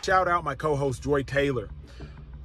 Shout out my co-host Joy Taylor.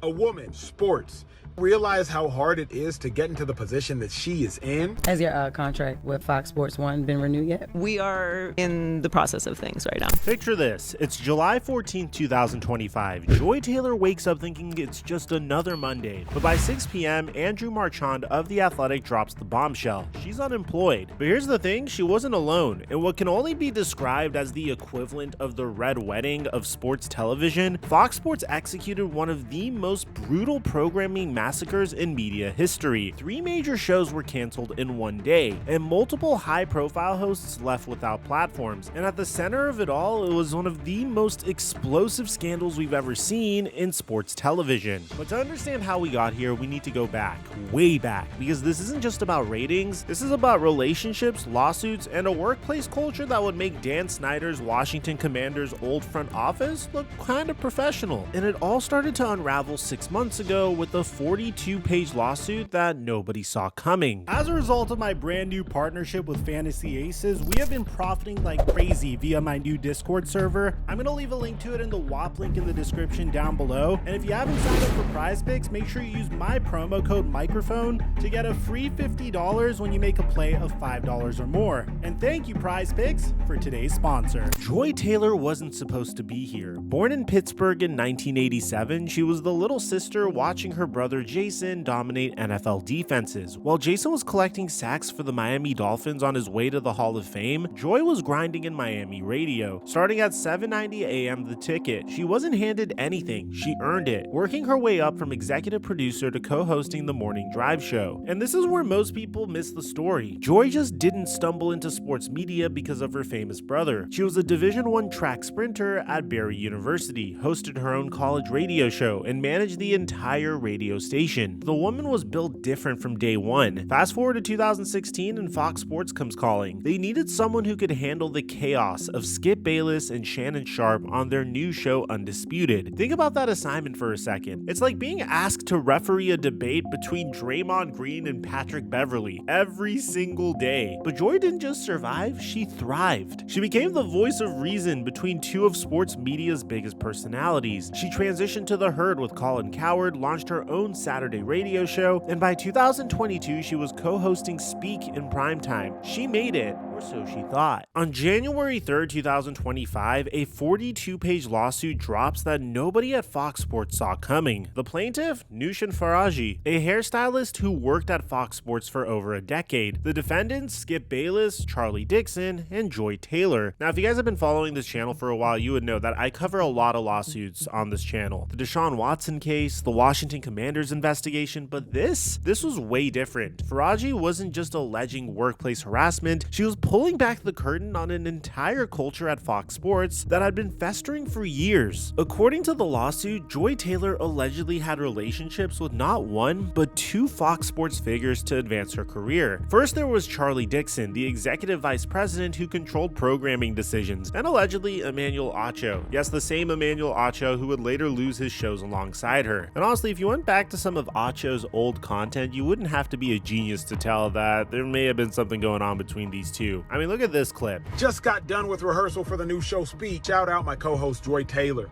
A woman, sports. Realize how hard it is to get into the position that she is in. Has your contract with Fox Sports 1 been renewed yet? We are in the process of things right now. Picture this. It's July 14, 2025. Joy Taylor wakes up thinking it's just another Monday. But by 6 p.m., Andrew Marchand of The Athletic drops the bombshell. She's unemployed. But here's the thing, she wasn't alone. In what can only be described as the equivalent of the Red Wedding of sports television, Fox Sports executed one of the most brutal programming massacres in media history. 3 major shows were canceled in one day, and multiple high-profile hosts left without platforms. And at the center of it all, it was one of the most explosive scandals we've ever seen in sports television. But to understand how we got here, we need to go back, way back, because this isn't just about ratings, this is about relationships, lawsuits, and a workplace culture that would make Dan Snyder's Washington Commanders' old front office look kind of professional. And it all started to unravel 6 months ago with a 42-page lawsuit that nobody saw coming. As a result of my brand new partnership with Fantasy Aces, we have been profiting like crazy via my new Discord server. I'm going to leave a link to it in the WAP link in the description down below. And if you haven't signed up for Prize Picks, make sure you use my promo code Mikerophone to get a free $50 when you make a play of $5 or more. And thank you, Prize Picks, for today's sponsor. Joy Taylor wasn't supposed to be here. Born in Pittsburgh in 1987, she was the little sister watching her brother Jason dominate NFL defenses. While Jason was collecting sacks for the Miami Dolphins on his way to the Hall of Fame, Joy was grinding in Miami radio. Starting at 7:90 a.m. The Ticket, she wasn't handed anything, she earned it, working her way up from executive producer to co-hosting the morning drive show. And this is where most people miss the story. Joy just didn't stumble into sports media because of her famous brother. She was a Division I track sprinter at Barry University, hosted her own college radio show, and managed the entire radio station. The woman was built different from day one. Fast forward to 2016 and Fox Sports comes calling. They needed someone who could handle the chaos of Skip Bayless and Shannon Sharpe on their new show Undisputed. Think about that assignment for a second. It's like being asked to referee a debate between Draymond Green and Patrick Beverly every single day. But Joy didn't just survive, she thrived. She became the voice of reason between two of sports media's biggest personalities. She transitioned to The Herd with Colin Cowherd, launched her own Saturday radio show, and by 2022 she was co-hosting Speak in primetime. She made it, or so she thought. On January 3rd, 2025, a 42-page lawsuit drops that nobody at Fox Sports saw coming. The plaintiff, Nushin Faraji, a hairstylist who worked at Fox Sports for over a decade. The defendants, Skip Bayless, Charlie Dixon, and Joy Taylor. Now, if you guys have been following this channel for a while, you would know that I cover a lot of lawsuits on this channel. The Deshaun Watson case, the Washington Commanders investigation, but this was way different. Faraji wasn't just alleging workplace harassment, she was pulling back the curtain on an entire culture at Fox Sports that had been festering for years. According to the lawsuit, Joy Taylor allegedly had relationships with not one, but 2 Fox Sports figures to advance her career. First, there was Charlie Dixon, the executive vice president who controlled programming decisions, and allegedly Emmanuel Acho. Yes, the same Emmanuel Acho who would later lose his shows alongside her. And honestly, if you went back to some of Acho's old content, you wouldn't have to be a genius to tell that there may have been something going on between these two. I mean, look at this clip. Just got done with rehearsal for the new show Speak. Shout out my co-host Joy Taylor.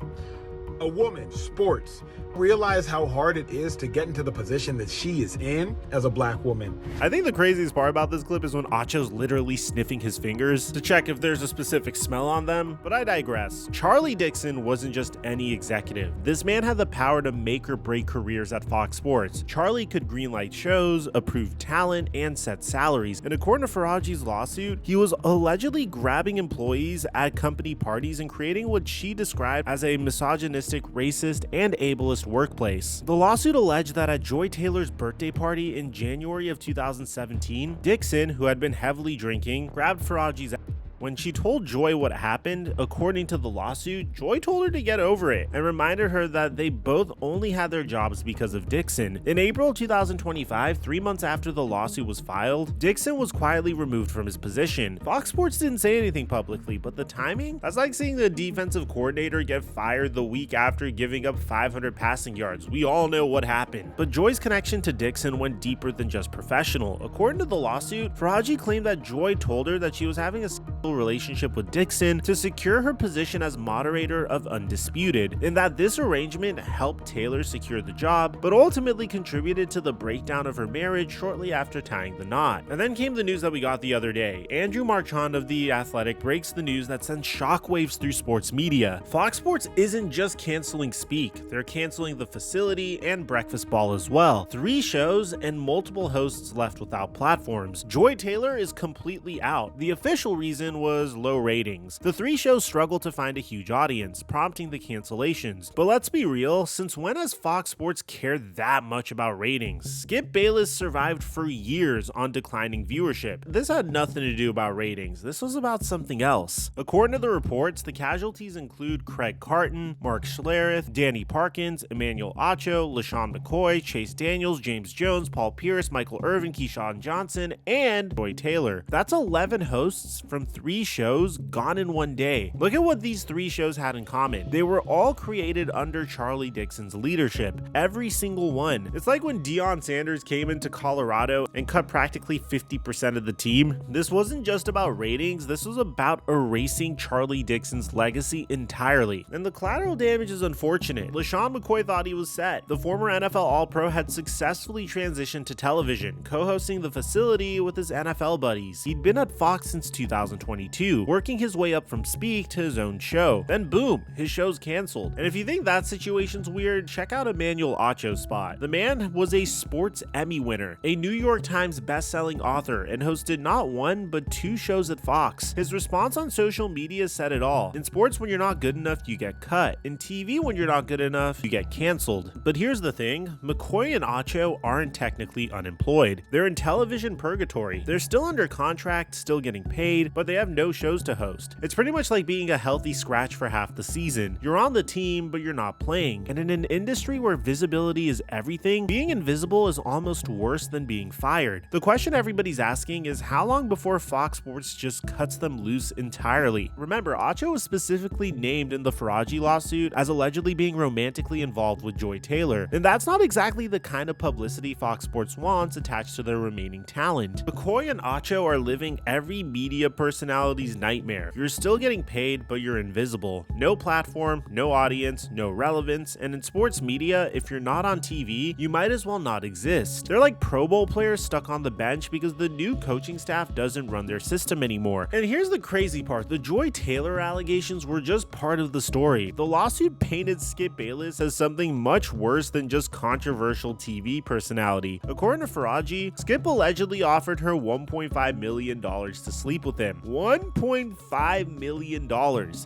A woman, sports. Realize how hard it is to get into the position that she is in as a black woman. I think the craziest part about this clip is when Acho's literally sniffing his fingers to check if there's a specific smell on them, but I digress. Charlie Dixon wasn't just any executive. This man had the power to make or break careers at Fox Sports. Charlie could greenlight shows, approve talent, and set salaries, and according to Faraji's lawsuit, he was allegedly grabbing employees at company parties and creating what she described as a misogynistic, racist, and ableist workplace. The lawsuit alleged that at Joy Taylor's birthday party in January of 2017, Dixon, who had been heavily drinking, grabbed Faraji's When she told Joy what happened, according to the lawsuit, Joy told her to get over it and reminded her that they both only had their jobs because of Dixon. In April 2025, 3 months after the lawsuit was filed, Dixon was quietly removed from his position. Fox Sports didn't say anything publicly, but the timing? That's like seeing the defensive coordinator get fired the week after giving up 500 passing yards. We all know what happened. But Joy's connection to Dixon went deeper than just professional. According to the lawsuit, Faraji claimed that Joy told her that she was having a amicable relationship with Dixon to secure her position as moderator of Undisputed, in that this arrangement helped Taylor secure the job, but ultimately contributed to the breakdown of her marriage shortly after tying the knot. And then came the news that we got the other day. Andrew Marchand of The Athletic breaks the news that sends shockwaves through sports media. Fox Sports isn't just canceling Speak, they're canceling The Facility and Breakfast Ball as well. 3 shows and multiple hosts left without platforms. Joy Taylor is completely out. The official reason was low ratings. The 3 shows struggled to find a huge audience, prompting the cancellations. But let's be real, since when has Fox Sports cared that much about ratings? Skip Bayless survived for years on declining viewership. This had nothing to do about ratings. This was about something else. According to the reports, the casualties include Craig Carton, Mark Schlereth, Danny Parkins, Emmanuel Acho, LaShawn McCoy, Chase Daniels, James Jones, Paul Pierce, Michael Irvin, Keyshawn Johnson, and Joy Taylor. That's 11 hosts from 3 shows gone in one day. Look at what these 3 shows had in common. They were all created under Charlie Dixon's leadership. Every single one. It's like when Deion Sanders came into Colorado and cut practically 50% of the team. This wasn't just about ratings, this was about erasing Charlie Dixon's legacy entirely. And the collateral damage is unfortunate. LaShawn McCoy thought he was set. The former NFL All-Pro had successfully transitioned to television, co-hosting The Facility with his NFL buddies. He'd been at Fox since 2022, working his way up from Speak to his own show. Then boom, his show's canceled. And if you think that situation's weird, check out Emmanuel Acho's spot. The man was a sports Emmy winner, a New York Times best-selling author, and hosted not 1 but 2 shows at Fox. His response on social media said it all. In sports, when you're not good enough, you get cut. In TV, when you're not good enough, you get canceled. But here's the thing, McCoy and Acho aren't technically unemployed. They're in television purgatory. They're still under contract, still getting paid, but they have no shows to host. It's pretty much like being a healthy scratch for half the season. You're on the team, but you're not playing. And in an industry where visibility is everything, being invisible is almost worse than being fired. The question everybody's asking is how long before Fox Sports just cuts them loose entirely? Remember, Acho was specifically named in the Faraji lawsuit as allegedly being romantically involved with Joy Taylor, and that's not exactly the kind of publicity Fox Sports wants attached to their remaining talent. McCoy and Acho are living every media personality's nightmare. You're still getting paid, but you're invisible. No platform, no audience, no relevance, and in sports media, if you're not on TV, you might as well not exist. They're like Pro Bowl players stuck on the bench because the new coaching staff doesn't run their system anymore. And here's the crazy part, the Joy Taylor allegations were just part of the story. The lawsuit painted Skip Bayless as something much worse than just controversial TV personality. According to Faraji, Skip allegedly offered her $1.5 million to sleep with him. $1.5 million.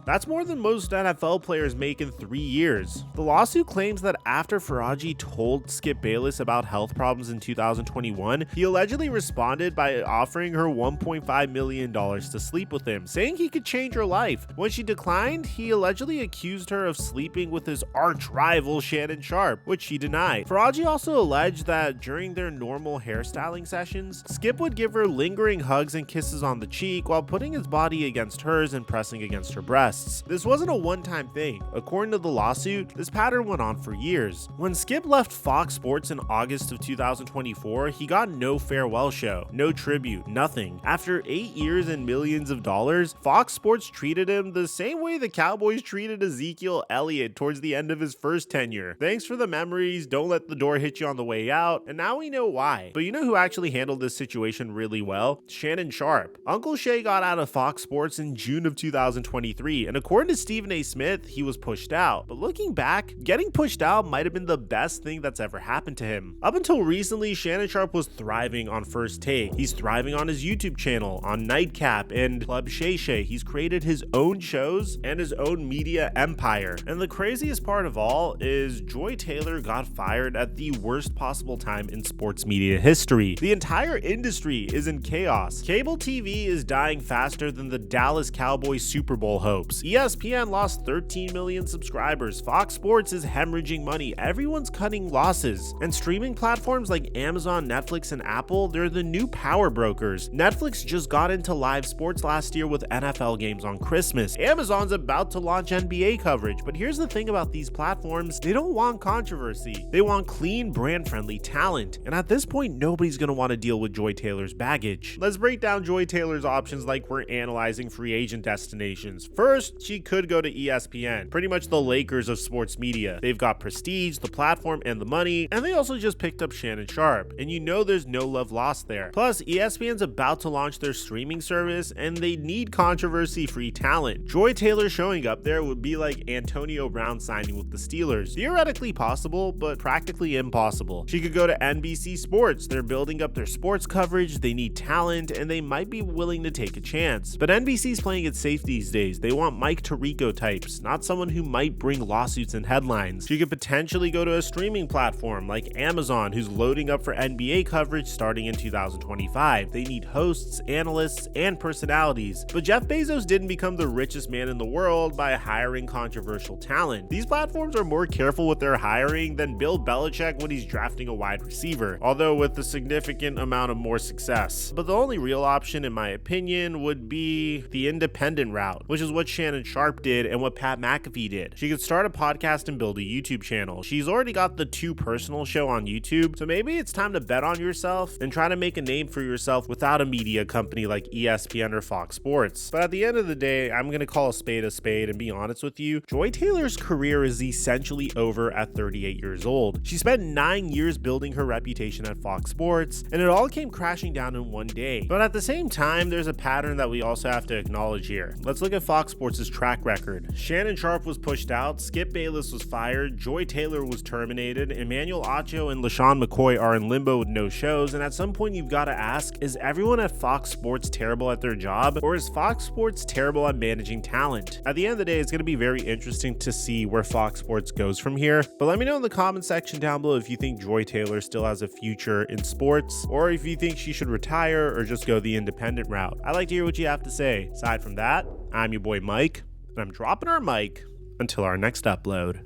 That's more than most NFL players make in 3 years. The lawsuit claims that after Faraji told Skip Bayless about health problems in 2021, he allegedly responded by offering her $1.5 million to sleep with him, saying he could change her life. When she declined, he allegedly accused her of sleeping with his arch rival Shannon Sharpe, which she denied. Faraji also alleged that during their normal hairstyling sessions, Skip would give her lingering hugs and kisses on the cheek while putting his body against hers and pressing against her breasts. This wasn't a one-time thing. According to the lawsuit, this pattern went on for years. When Skip left Fox Sports in August of 2024, he got no farewell show, no tribute, nothing. After 8 years and millions of dollars, Fox Sports treated him the same way the Cowboys treated Ezekiel Elliott towards the end of his first tenure. Thanks for the memories, don't let the door hit you on the way out, and now we know why. But you know who actually handled this situation really well? Shannon Sharpe. Uncle Shay got out of Fox Sports in June of 2023, and according to Stephen A. Smith, he was pushed out. But looking back, getting pushed out might have been the best thing that's ever happened to him. Up until recently, Shannon Sharpe was thriving on First Take. He's thriving on his YouTube channel, on Nightcap and Club Shay Shay. He's created his own shows and his own media empire. And the craziest part of all is Joy Taylor got fired at the worst possible time in sports media history. The entire industry is in chaos. Cable TV is dying faster than the Dallas Cowboys Super Bowl hopes. ESPN lost 13 million subscribers. Fox Sports is hemorrhaging money. Everyone's cutting losses. And streaming platforms like Amazon, Netflix, and Apple, they're the new power brokers. Netflix just got into live sports last year with NFL games on Christmas. Amazon's about to launch NBA coverage. But here's the thing about these platforms, they don't want controversy. They want clean, brand-friendly talent. And at this point, nobody's gonna want to deal with Joy Taylor's baggage. Let's break down Joy Taylor's options like were analyzing free agent destinations. First, she could go to ESPN, pretty much the Lakers of sports media. They've got prestige, the platform, and the money, and they also just picked up Shannon Sharpe, and you know there's no love lost there. Plus, ESPN's about to launch their streaming service, and they need controversy-free talent. Joy Taylor showing up there would be like Antonio Brown signing with the Steelers. Theoretically possible, but practically impossible. She could go to NBC Sports. They're building up their sports coverage, they need talent, and they might be willing to take a chance. But NBC's playing it safe these days. They want Mike Tirico types, not someone who might bring lawsuits and headlines. She could potentially go to a streaming platform like Amazon, who's loading up for NBA coverage starting in 2025. They need hosts, analysts, and personalities. But Jeff Bezos didn't become the richest man in the world by hiring controversial talent. These platforms are more careful with their hiring than Bill Belichick when he's drafting a wide receiver, although with a significant amount of more success. But the only real option, in my opinion, would be the independent route, which is what Shannon Sharpe did and what Pat McAfee did. She could start a podcast and build a YouTube channel. She's already got the Too Personal show on YouTube, so maybe it's time to bet on yourself and try to make a name for yourself without a media company like ESPN or Fox Sports. But at the end of the day, I'm going to call a spade and be honest with you, Joy Taylor's career is essentially over at 38 years old. She spent 9 years building her reputation at Fox Sports, and it all came crashing down in one day. But at the same time, there's a pattern that we also have to acknowledge here. Let's look at Fox Sports' track record. Shannon Sharpe was pushed out, Skip Bayless was fired, Joy Taylor was terminated, Emmanuel Acho and LaShawn McCoy are in limbo with no shows, and at some point you've got to ask, is everyone at Fox Sports terrible at their job, or is Fox Sports terrible at managing talent? At the end of the day, it's going to be very interesting to see where Fox Sports goes from here, but let me know in the comment section down below if you think Joy Taylor still has a future in sports, or if you think she should retire or just go the independent route. I'd like to hear what you have to say. Aside from that, I'm your boy Mike, and I'm dropping our mic until our next upload.